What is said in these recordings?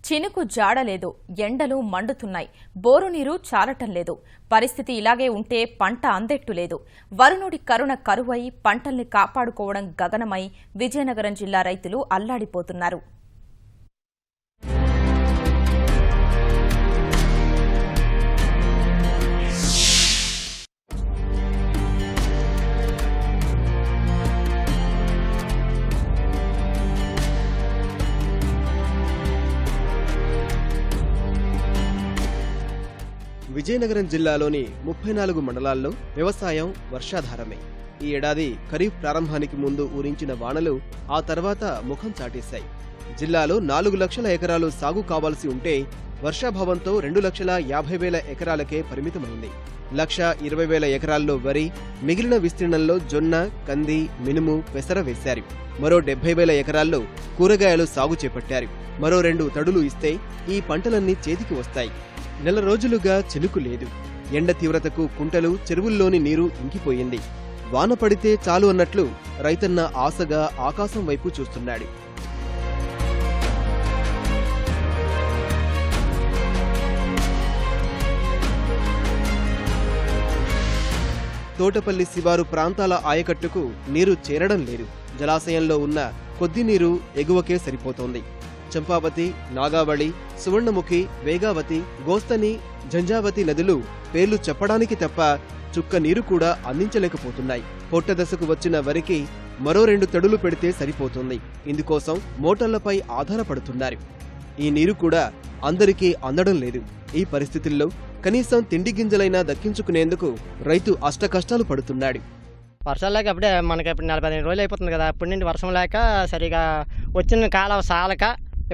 చినుకు జాడలేదు, ఎండలు మండుతున్నాయి, బోరు నీరు చాలటం లేదు. పరిస్థితి ఇలాగే ఉంటే పంట అందెట్టు లేదు. వరుణుడి కరుణ కరువై పంటల్ని కాపాడుకోవడం గగనమై విజయనగరం జిల్లా రైతులు అల్లాడిపోతున్నారు. విజయనగరం జిల్లాలోని 34 మండలాల్లో వ్యవసాయం వర్షాధారమే. ఈ ఏడాది ఖరీఫ్ ప్రారంభానికి ముందు ఊరించిన వానలు ఆ తర్వాత ముఖం చాటేశాయి. జిల్లాలో 4 లక్షల ఎకరాలు సాగు కావాల్సి ఉంటే వర్షాభావంతో 2,50,000 ఎకరాలకే పరిమితమైంది. 1,20,000 ఎకరాల్లో వరి, మిగిలిన విస్తీర్ణంలో జొన్న, కంది, మినుము, పెసర వేశారు. మరో 70,000 ఎకరాల్లో కూరగాయలు సాగు చేపట్టారు. మరో 2 తడులు ఇస్తే ఈ పంటలన్నీ చేతికి వస్తాయి. నెల రోజులుగా చినుకు లేదు. ఎండ తీవ్రతకు కుంటలు, చెరువుల్లోని నీరు ఇంకిపోయింది. వాన పడితే చాలు అన్నట్లు రైతన్న ఆశగా ఆకాశం వైపు చూస్తున్నాడు. తోటపల్లి శివారు ప్రాంతాల ఆయకట్టుకు నీరు చేరడం లేదు. జలాశయంలో ఉన్న కొద్ది నీరు ఎగువకే సరిపోతోంది. చంపావతి, నాగావళి, సువర్ణముఖి, వేగావతి, గోస్తని, జంజావతి నదులు పేర్లు చెప్పడానికి తప్ప చుక్క నీరు కూడా అందించలేకపోతున్నాయి. పొట్ట దశకు వచ్చిన వరికి మరో 2 తడులు పెడితే సరిపోతుంది. ఇందుకోసం మోటార్లపై ఆధారపడుతున్నారు. ఈ నీరు కూడా అందరికీ అందడం లేదు. ఈ పరిస్థితుల్లో కనీసం తిండి గింజలైనా దక్కించుకునేందుకు రైతు అష్టకష్టాలు పడుతున్నాడు. వర్షాలు లేక అప్పుడే మనకి ఇప్పుడు 40-15 రోజులు అయిపోతుంది కదా. అప్పటి నుండి వర్షం లేక సరిగా వచ్చిన కాలం సాలక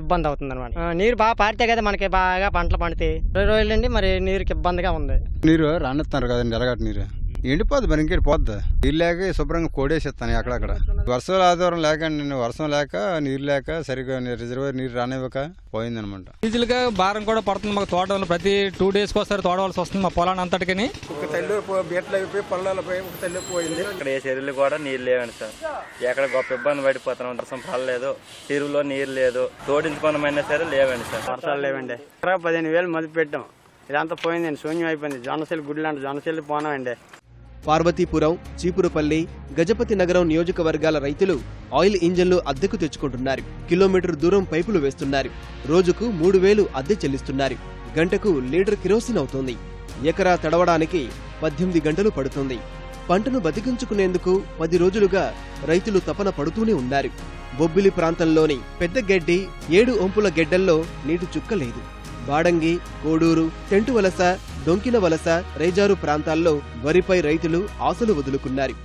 ఇబ్బంది అవుతుంది అనమాట. నీరు బాగా పారితే కదా మనకి బాగా పంటలు పండుతాయి. 20 రోజుల నుండి మరి నీరుకి ఇబ్బందిగా ఉంది. నీరు రానిస్తున్నారు కదండి, ఎలగట్టు నీరు ఎండిపోద్ది, మరి ఇంకేటి పోద్ది. నీరు లేక శుభ్రంగా కోడేసిస్తాను అక్కడక్కడ. వర్షాల ఆధారం లేకండి, వర్షం లేక నీరు లేక సరిగ్గా రిజర్వాయర్ నీరు రానివ్వక పోయిందనమాట. డీజిల్గా భారం కూడా పడుతుంది మాకు. తోటలు ప్రతి 2 డేస్కి ఒకసారి తోడవలసి వస్తుంది మా పొలాన్ని అంతటికి. ఒక తల్లి బీట్లు అయిపోయి పొలాలపై ఒక తల్లి పోయింది. ఇక్కడ ఏ చెరువులు కూడా నీరు లేవండి సార్. ఎక్కడ గొప్ప ఇబ్బంది పడిపోతున్నాం. వర్షం పడలేదు, చెరువులో నీరు లేదు, తోడించుకోనమైనా సరే లేవండి సార్. వర్షాలు లేవండి. 15,000 మదుపు పెట్టాం, ఇదంతా పోయిందండి, శూన్యం అయిపోయింది. జొన్నశెల్లి గుడ్లు అంటే జొన్నశెల్లి పోనామండి. పార్వతీపురం, చీపురుపల్లి, గజపతి నగరం నియోజకవర్గాల రైతులు ఆయిల్ ఇంజన్లు అద్దెకు తెచ్చుకుంటున్నారు. కిలోమీటర్ దూరం పైపులు వేస్తున్నారు. రోజుకు 3,000 అద్దె చెల్లిస్తున్నారు. గంటకు లీటర్ కిరోసిన్ అవుతోంది. ఎకరా తడవడానికి 18 గంటలు పడుతుంది. పంటను బతికించుకునేందుకు 10 రోజులుగా రైతులు తపన పడుతూనే ఉన్నారు. బొబ్బిలి ప్రాంతంలోని పెద్ద గెడ్డి, 7 ఒంపుల గెడ్డల్లో నీటి చుక్క లేదు. బాడంగి, కోడూరు, తెంటువలస, డొంకిన వలస, రేజారు ప్రాంతాల్లో వరిపై రైతులు ఆశలు వదులుకున్నారు.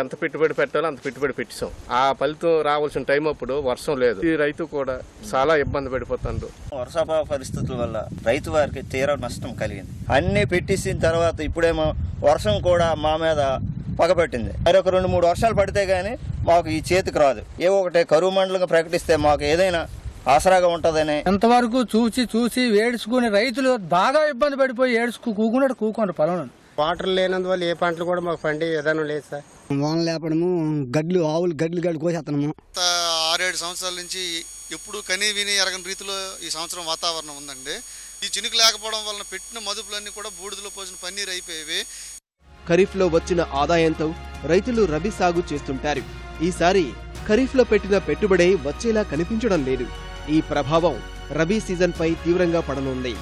ఎంత పెట్టుబడి పెట్టాలో అంత పెట్టుబడి పెట్టాం. ఆ ఫలితం రావాల్సిన టైం అప్పుడు వర్షం లేదు. ఈ రైతు కూడా చాలా ఇబ్బంది పడిపోతాడు. వర్షాభావ పరిస్థితుల వల్ల రైతు వారికి తీవ్ర నష్టం కలిగింది. అన్ని పెట్టేసిన తర్వాత ఇప్పుడేమో వర్షం కూడా మా మీద పగబట్టింది. మరొక 2-3 వర్షాలు పడితే గానీ మాకు ఈ చేతికి రాదు. ఏ ఒకటే కరువు మండలంగా ప్రకటిస్తే మాకు ఏదైనా ఆసరాగా ఉంటదని ఎంతవరకు చూసి ఏడ్చుకుని రైతులు బాగా ఇబ్బంది పడిపోయి కూకున్నాడు పొలం. వాటర్ లేనందువల్ల ఏ పంటలు కూడా మాకు పండే విధానం లేదు సార్. వాన లేపడము, ఆవులు గడ్లు కోసేస్తున్నాము. 6-7 సంవత్సరాల నుంచి ఎప్పుడు కనీ విని ఎరగని రీతిలో ఈ సంవత్సరం వాతావరణం ఉందండి. ఈ చినుకు లేకపోవడం వలన పెట్టిన మదుపులన్నీ కూడా బూడిదలో పోసిన పన్నీరు అయిపోయేవి. ఖరీఫ్లో వచ్చిన ఆదాయంతో రైతులు రబీ సాగు చేస్తుంటారు. ఈసారి ఖరీఫ్లో పెట్టిన పెట్టుబడే వచ్చేలా కనిపించడం లేదు. ఈ ప్రభావం రబీ సీజన్పై తీవ్రంగా పడనుంది.